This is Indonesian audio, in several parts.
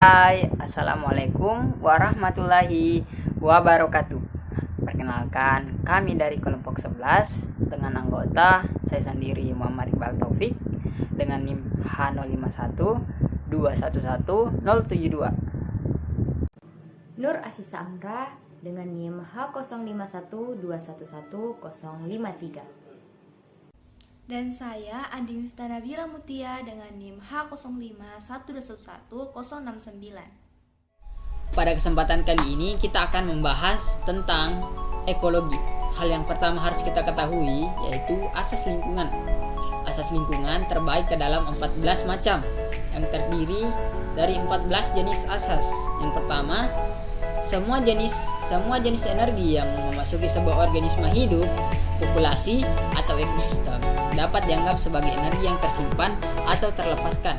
Hai, Assalamualaikum warahmatullahi wabarakatuh. Perkenalkan, kami dari kelompok 11 dengan anggota saya sendiri Muhammad Iqbal Taufik dengan NIM H051211072. Nur Asisa Amra dengan NIM H0512111053. Dan saya Andi Miftah Nabila Mutia dengan NIM H0512111069. Pada kesempatan kali ini kita akan membahas tentang ekologi. Hal yang pertama harus kita ketahui yaitu asas lingkungan. Asas lingkungan terbagi ke dalam 14 macam yang terdiri dari 14 jenis asas. Yang pertama, semua jenis energi yang memasuki sebuah organisme hidup, populasi, atau ekosistem dapat dianggap sebagai energi yang tersimpan atau terlepaskan.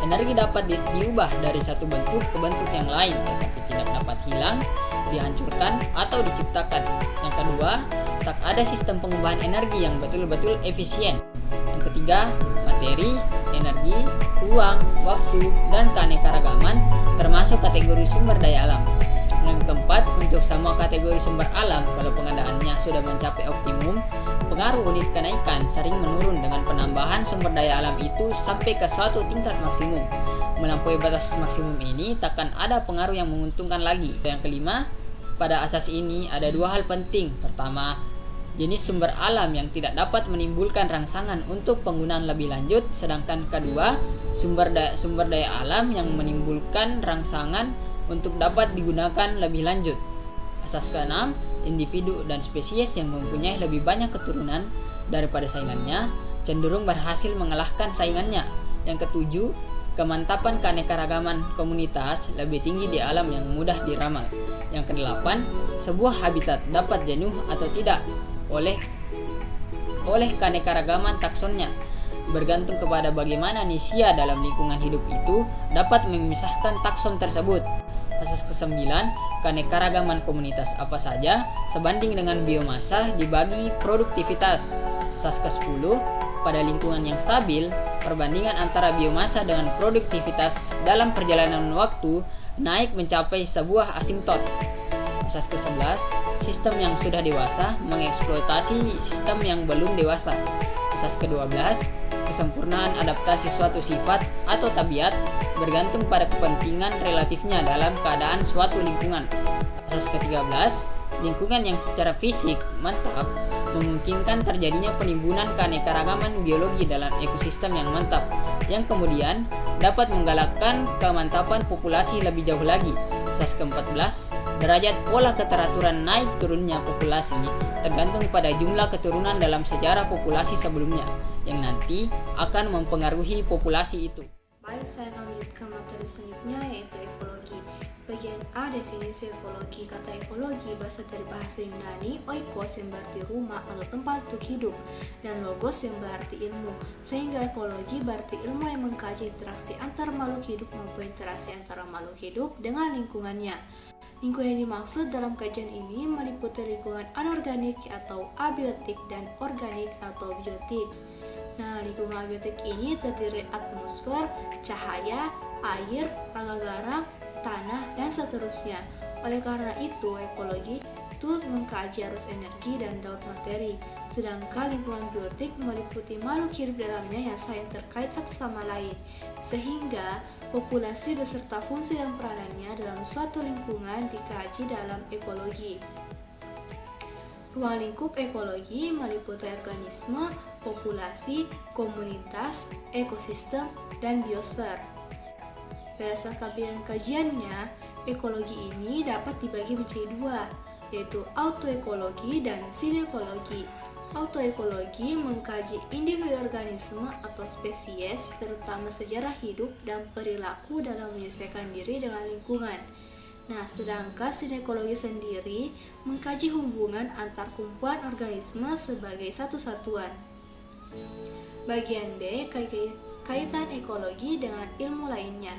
Energi dapat diubah dari satu bentuk ke bentuk yang lain, tetapi tidak dapat hilang, dihancurkan, atau diciptakan. Yang kedua, tak ada sistem pengubahan energi yang betul-betul efisien. Yang ketiga, materi, energi, ruang, waktu, dan keanekaragaman termasuk kategori sumber daya alam. Yang keempat, untuk semua kategori sumber alam, kalau penggunaannya sudah mencapai optimum, pengaruh unit kenaikan sering menurun dengan penambahan sumber daya alam itu sampai ke suatu tingkat maksimum. Melampaui batas maksimum ini, takkan ada pengaruh yang menguntungkan lagi. Yang kelima, pada asas ini ada dua hal penting. Pertama, jenis sumber alam yang tidak dapat menimbulkan rangsangan untuk penggunaan lebih lanjut, sedangkan kedua, sumber daya alam yang menimbulkan rangsangan untuk dapat digunakan lebih lanjut. Asas keenam, individu dan spesies yang mempunyai lebih banyak keturunan daripada saingannya cenderung berhasil mengalahkan saingannya. Yang ketujuh, kemantapan keanekaragaman komunitas lebih tinggi di alam yang mudah diramal. Yang kedelapan, sebuah habitat dapat jenuh atau tidak oleh keanekaragaman taksonnya, bergantung kepada bagaimana nisia dalam lingkungan hidup itu dapat memisahkan takson tersebut. Asas ke-9, keanekaragaman komunitas apa saja sebanding dengan biomasa dibagi produktivitas. Asas ke-10, pada lingkungan yang stabil, perbandingan antara biomasa dengan produktivitas dalam perjalanan waktu naik mencapai sebuah asimtot. Asas ke-11, sistem yang sudah dewasa mengeksploitasi sistem yang belum dewasa. Asas ke-12, kesempurnaan adaptasi suatu sifat atau tabiat bergantung pada kepentingan relatifnya dalam keadaan suatu lingkungan. Asas ke-13, lingkungan yang secara fisik mantap memungkinkan terjadinya penimbunan keanekaragaman biologi dalam ekosistem yang mantap, yang kemudian dapat menggalakkan kemantapan populasi lebih jauh lagi. Asas ke-14, derajat pola keteraturan naik turunnya populasi tergantung pada jumlah keturunan dalam sejarah populasi sebelumnya, yang nanti akan mempengaruhi populasi itu. Baik, saya akan melanjutkan materi selanjutnya yaitu ekologi. Bagian A, definisi ekologi. Kata ekologi berasal dari bahasa Yunani oikos yang berarti rumah atau tempat untuk hidup, dan logos yang berarti ilmu. Sehingga ekologi berarti ilmu yang mengkaji interaksi antar makhluk hidup maupun interaksi antara makhluk hidup dengan lingkungannya. Lingkungan yang dimaksud dalam kajian ini meliputi lingkungan anorganik atau abiotik dan organik atau biotik. Nah, lingkungan abiotik ini terdiri atmosfer, cahaya, air, rongga garam, tanah, dan seterusnya. Oleh karena itu, ekologi itu mengkaji arus energi dan daur materi. Sedangkan lingkungan biotik meliputi makhluk hidup dalamnya yang saling terkait satu sama lain. Sehingga populasi beserta fungsi dan peranannya dalam suatu lingkungan dikaji dalam ekologi. Ruang lingkup ekologi meliputi organisme, populasi, komunitas, ekosistem, dan biosfer. Berdasarkan bidang kajiannya, ekologi ini dapat dibagi menjadi dua, yaitu autoekologi dan sinekologi. Autoekologi mengkaji individu organisme atau spesies, terutama sejarah hidup dan perilaku dalam menyesuaikan diri dengan lingkungan. Nah, sedangkan sinekologi sendiri mengkaji hubungan antar kumpulan organisme sebagai satu satuan. Bagian B, kaitan ekologi dengan ilmu lainnya.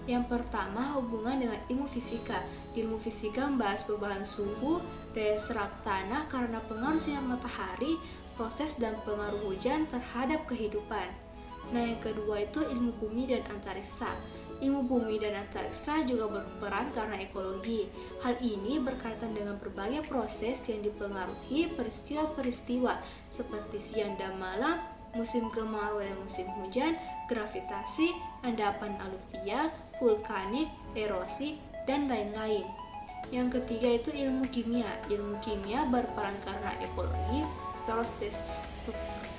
Yang pertama, hubungan dengan ilmu fisika. Ilmu fisika membahas perubahan suhu, daya serap tanah karena pengaruh sinar matahari, proses dan pengaruh hujan terhadap kehidupan. Nah, yang kedua itu ilmu bumi dan antariksa. Ilmu bumi dan antariksa juga berperan karena ekologi. Hal ini berkaitan dengan berbagai proses yang dipengaruhi peristiwa-peristiwa seperti siang dan malam, musim kemarau dan musim hujan, gravitasi, endapan aluvial, vulkanik, erosi, dan lain-lain. Yang ketiga itu ilmu kimia. Ilmu kimia berperan karena ekologi,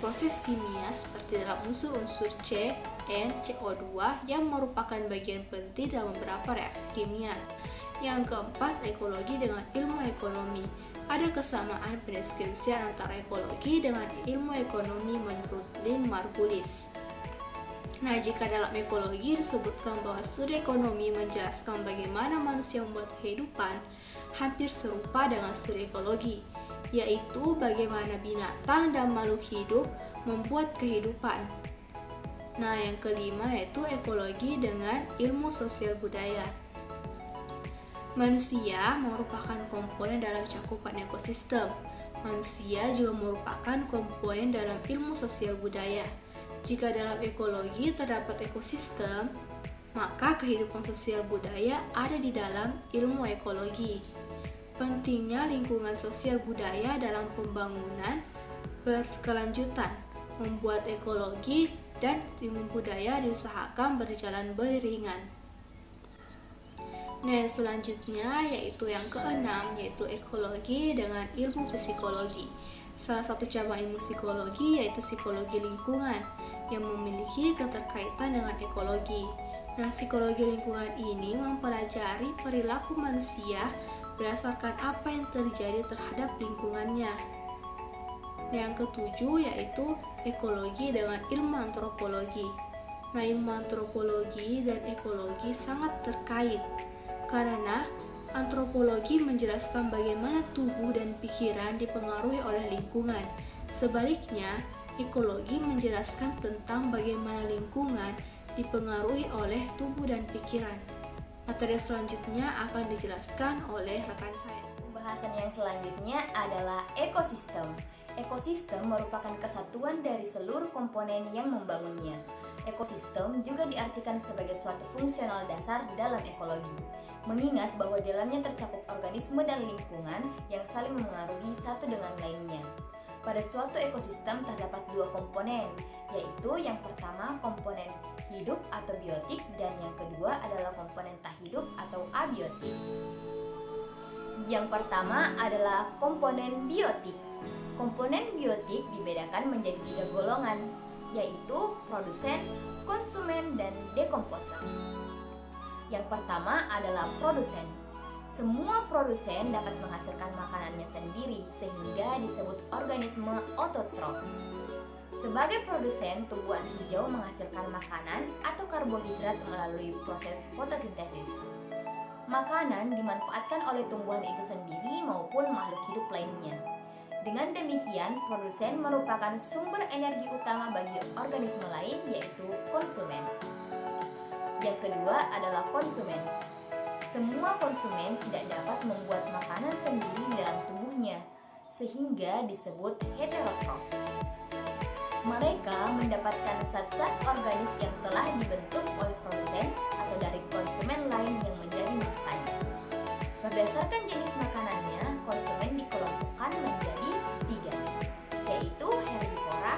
proses kimia seperti dalam unsur-unsur C, N, CO2 yang merupakan bagian penting dalam beberapa reaksi kimia. Yang keempat, ekologi dengan ilmu ekonomi. Ada kesamaan pendeskripsian antara ekologi dengan ilmu ekonomi menurut Lynn Margulis. Nah, jika dalam ekologi disebutkan bahwa studi ekonomi menjelaskan bagaimana manusia membuat kehidupan, hampir serupa dengan studi ekologi, yaitu bagaimana binatang dan makhluk hidup membuat kehidupan. Nah, yang kelima yaitu ekologi dengan ilmu sosial budaya. Manusia merupakan komponen dalam cakupan ekosistem. Manusia juga merupakan komponen dalam ilmu sosial budaya. Jika dalam ekologi terdapat ekosistem, maka kehidupan sosial budaya ada di dalam ilmu ekologi. Pentingnya lingkungan sosial budaya dalam pembangunan berkelanjutan, membuat ekologi dan ilmu budaya diusahakan berjalan beriringan. Nah, selanjutnya yaitu yang keenam, yaitu ekologi dengan ilmu psikologi. Salah satu cabang ilmu psikologi yaitu psikologi lingkungan yang memiliki keterkaitan dengan ekologi. Nah, psikologi lingkungan ini mempelajari perilaku manusia berdasarkan apa yang terjadi terhadap lingkungannya. Yang ketujuh yaitu ekologi dengan ilmu antropologi. Nah, ilmu antropologi dan ekologi sangat terkait karena antropologi menjelaskan bagaimana tubuh dan pikiran dipengaruhi oleh lingkungan. Sebaliknya, ekologi menjelaskan tentang bagaimana lingkungan dipengaruhi oleh tubuh dan pikiran. Materi selanjutnya akan dijelaskan oleh rekan saya. Pembahasan yang selanjutnya adalah ekosistem. Ekosistem merupakan kesatuan dari seluruh komponen yang membangunnya. Ekosistem juga diartikan sebagai suatu fungsional dasar dalam ekologi, mengingat bahwa di dalamnya tercakup organisme dan lingkungan yang saling mengaruhi satu dengan lainnya. Pada suatu ekosistem terdapat dua komponen, yaitu yang pertama komponen hidup atau biotik dan yang kedua adalah komponen tak hidup atau abiotik. Yang pertama adalah komponen biotik. Komponen biotik dibedakan menjadi 3 golongan, yaitu produsen, konsumen, dan dekomposer. Yang pertama adalah produsen. Semua produsen dapat menghasilkan makanannya sendiri sehingga disebut organisme ototrof. Sebagai produsen, tumbuhan hijau menghasilkan makanan atau karbohidrat melalui proses fotosintesis. Makanan dimanfaatkan oleh tumbuhan itu sendiri maupun makhluk hidup lainnya. Dengan demikian, produsen merupakan sumber energi utama bagi organisme lain, yaitu konsumen. Yang kedua adalah konsumen. Semua konsumen tidak dapat membuat makanan sendiri di dalam tubuhnya, sehingga disebut heterotrof. Mereka mendapatkan zat-zat organik yang telah dibentuk oleh produsen atau dari konsumen lain yang menjadi mangsanya. Berdasarkan jenis makanannya, konsumen dikelompokkan menjadi 3, yaitu herbivora,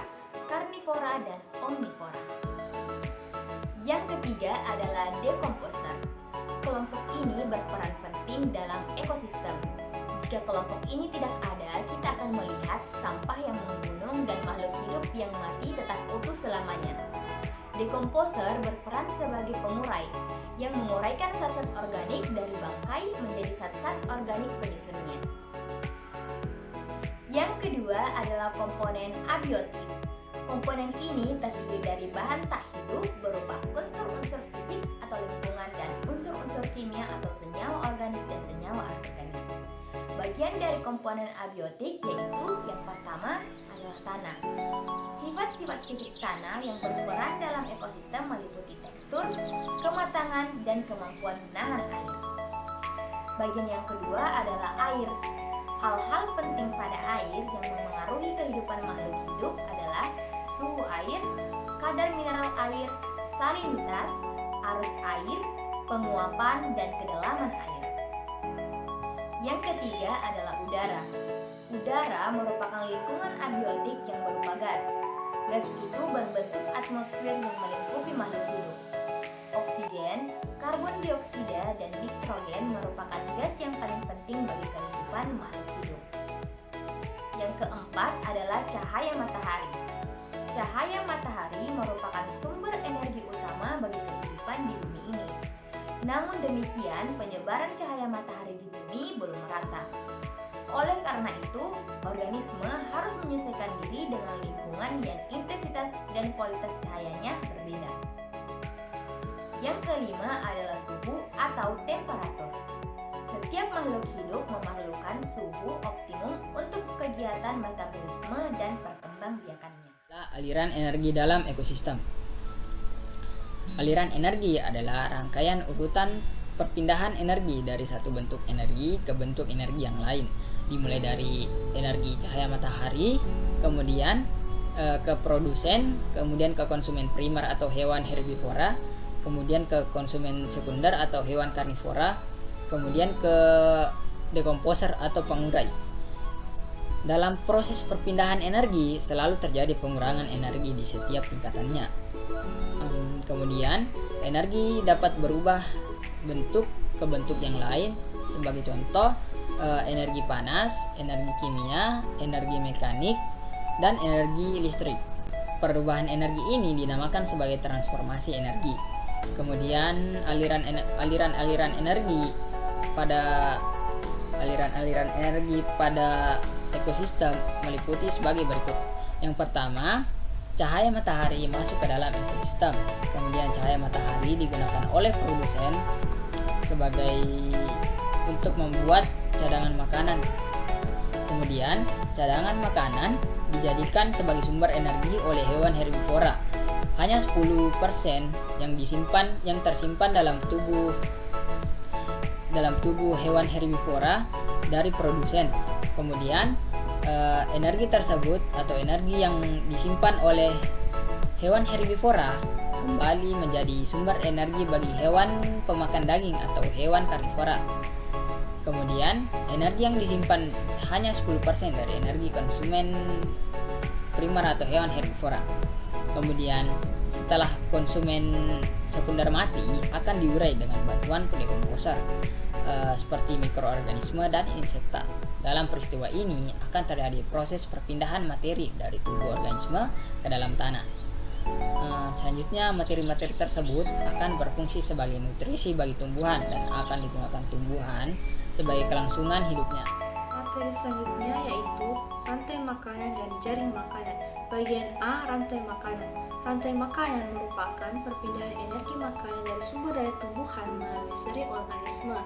karnivora, dan omnivora. Yang ketiga adalah dekomposer. Kelompok ini berperan penting dalam ekosistem. Jika kelompok ini tidak ada, kita akan melihat sampah yang menggunung dan makhluk hidup yang mati tetap utuh selamanya. Dekomposer berperan sebagai pengurai yang menguraikan zat-zat organik dari bangkai menjadi zat-zat organik penyusunnya. Yang kedua adalah komponen abiotik. Komponen ini terdiri dari bahan tak hidup berupa unsur-unsur fisik atau lingkungan dan unsur-unsur kimia atau senyawa organik dan senyawa anorganik. Bagian dari komponen abiotik yaitu yang pertama adalah tanah. Sifat-sifat fisik tanah yang berperan dalam ekosistem meliputi tekstur, kematangan, dan kemampuan menahan air. Bagian yang kedua adalah air. Hal-hal penting pada air yang memengaruhi kehidupan makhluk hidup adalah suhu air, kadar mineral air, salinitas, arus air, penguapan, dan kedalaman air. Yang ketiga adalah udara. Udara merupakan lingkungan abiotik yang berupa gas. Gas itu berbentuk atmosfer yang melingkupi makhluk hidup. Oksigen, karbon dioksida, dan nitrogen merupakan gas yang paling penting bagi kehidupan makhluk hidup. Yang keempat adalah cahaya matahari. Cahaya matahari merupakan sumber energi utama bagi kehidupan di bumi ini. Namun demikian, penyebaran cahaya matahari di bumi belum merata. Oleh karena itu, organisme harus menyesuaikan diri dengan lingkungan yang intensitas dan kualitas cahayanya berbeda. Yang kelima adalah suhu atau temperatur. Setiap makhluk hidup memerlukan suhu optimum untuk kegiatan metabolisme dan perkembangbiakannya. Aliran energi dalam ekosistem. Aliran energi adalah rangkaian urutan perpindahan energi dari satu bentuk energi ke bentuk energi yang lain, dimulai dari energi cahaya matahari, kemudian ke produsen, kemudian ke konsumen primer atau hewan herbivora, kemudian ke konsumen sekunder atau hewan karnivora, kemudian ke dekomposer atau pengurai. Dalam proses perpindahan energi selalu terjadi pengurangan energi di setiap tingkatannya. Kemudian energi dapat berubah bentuk ke bentuk yang lain, sebagai contoh energi panas, energi kimia, energi mekanik, dan energi listrik. Perubahan energi ini dinamakan sebagai transformasi energi. Kemudian aliran-aliran energi pada ekosistem meliputi sebagai berikut. Yang pertama, cahaya matahari masuk ke dalam ekosistem. Kemudian cahaya matahari digunakan oleh produsen untuk membuat cadangan makanan. Kemudian cadangan makanan dijadikan sebagai sumber energi oleh hewan herbivora. Hanya 10% yang tersimpan dalam tubuh hewan herbivora dari produsen. Kemudian energi tersebut atau energi yang disimpan oleh hewan herbivora kembali menjadi sumber energi bagi hewan pemakan daging atau hewan karnivora. Kemudian energi yang disimpan hanya 10% dari energi konsumen primer atau hewan herbivora. Kemudian setelah konsumen sekunder mati akan diurai dengan bantuan dekomposer seperti mikroorganisme dan insekta. Dalam peristiwa ini akan terjadi proses perpindahan materi dari tubuh organisme ke dalam tanah. Selanjutnya materi-materi tersebut akan berfungsi sebagai nutrisi bagi tumbuhan dan akan digunakan tumbuhan sebagai kelangsungan hidupnya. Materi selanjutnya yaitu rantai makanan dan jaring makanan. Bagian A, rantai makanan. Rantai makanan merupakan perpindahan energi makanan dari sumber daya tumbuhan melalui seri organisme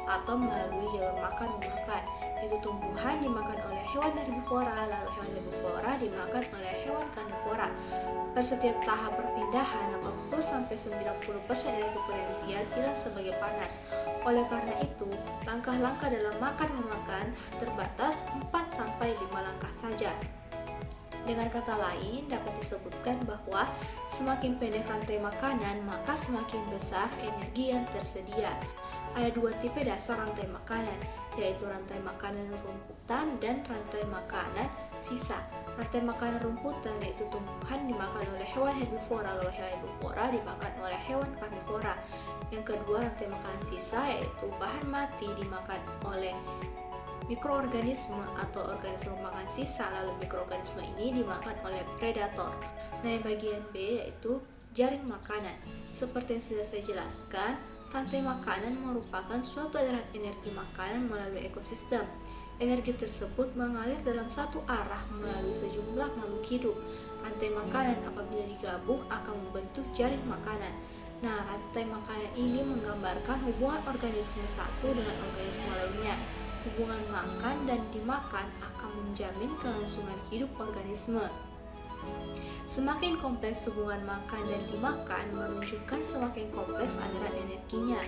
atau melalui jalur makan memakan. Itu tumbuhan dimakan oleh hewan herbivora, lalu hewan herbivora dimakan oleh hewan karnivora. Per setiap tahap perpindahan, 80-90% energi potensial hilang sebagai panas. Oleh karena itu, langkah-langkah dalam makan memakan terbatas 4-5 langkah saja. Dengan kata lain, dapat disebutkan bahwa semakin pendek rantai makanan, maka semakin besar energi yang tersedia. Ada dua tipe dasar rantai makanan, yaitu rantai makanan rumputan dan rantai makanan sisa. Rantai makanan rumputan yaitu tumbuhan dimakan oleh hewan herbivora, lalu hewan herbivora dimakan oleh hewan karnivora. Yang kedua, rantai makanan sisa yaitu bahan mati dimakan oleh mikroorganisme atau organisme makan sisa, lalu mikroorganisme ini dimakan oleh predator. Nah, yang bagian B yaitu jaring makanan. Seperti yang sudah saya jelaskan, rantai makanan merupakan suatu aliran energi makanan melalui ekosistem. Energi tersebut mengalir dalam satu arah melalui sejumlah makhluk hidup. Rantai makanan apabila digabung akan membentuk jaring makanan. Nah, rantai makanan ini menggambarkan hubungan organisme satu dengan organisme lainnya. Hubungan makan dan dimakan akan menjamin kelangsungan hidup organisme. Semakin kompleks hubungan makan dan dimakan menunjukkan semakin kompleks aliran energinya.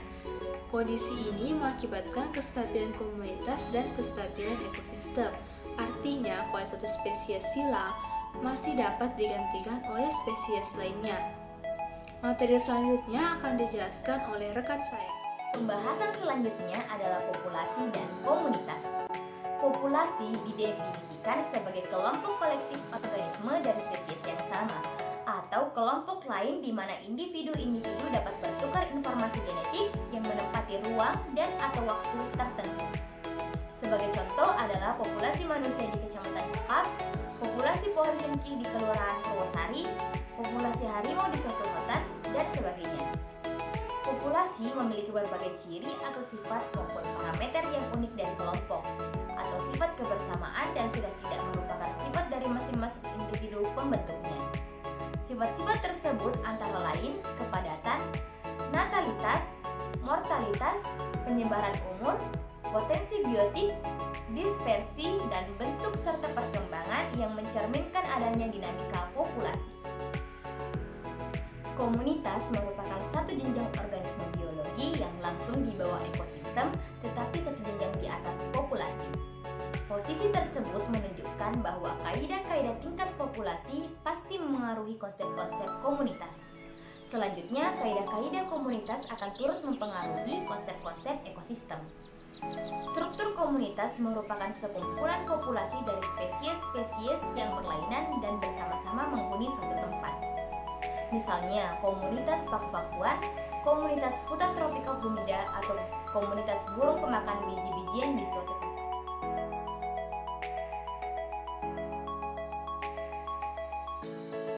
Kondisi ini mengakibatkan kestabilan komunitas dan kestabilan ekosistem. Artinya, kalau satu spesies hilang, masih dapat digantikan oleh spesies lainnya. Materi selanjutnya akan dijelaskan oleh rekan saya. Pembahasan selanjutnya adalah populasi dan komunitas. Populasi didefinisikan sebagai kelompok kolektif organisme dari spesies yang sama, atau kelompok lain di mana individu-individu dapat bertukar informasi genetik yang menempati ruang dan atau waktu tertentu. Sebagai contoh adalah populasi manusia di Kecamatan Bukap, populasi pohon cengkih di Kelurahan Purwosari, populasi harimau di suatu hutan, dan sebagainya. Populasi memiliki berbagai ciri atau sifat maupun parameter yang unik dari kelompok, atau sifat kebersamaan dan sudah tidak merupakan sifat dari masing-masing individu pembentuknya. Sifat-sifat tersebut antara lain kepadatan, natalitas, mortalitas, penyebaran umur, potensi biotik, dispersi, dan bentuk serta perkembangan yang mencerminkan adanya dinamika populasi. Komunitas merupakan satu jenjang organisme biologi yang langsung di bawah ekosistem tetapi satu jenjang di atas populasi. Posisi tersebut menunjukkan bahwa kaidah-kaidah tingkat populasi pasti memengaruhi konsep-konsep komunitas. Selanjutnya, kaidah-kaidah komunitas akan turut mempengaruhi konsep-konsep ekosistem. Struktur komunitas merupakan sekumpulan populasi dari spesies-spesies yang berlainan dan bersama-sama menghuni suatu tempat. Misalnya, komunitas paku-pakuan, komunitas hutan tropikal humida, atau komunitas burung pemakan biji-bijian di suatu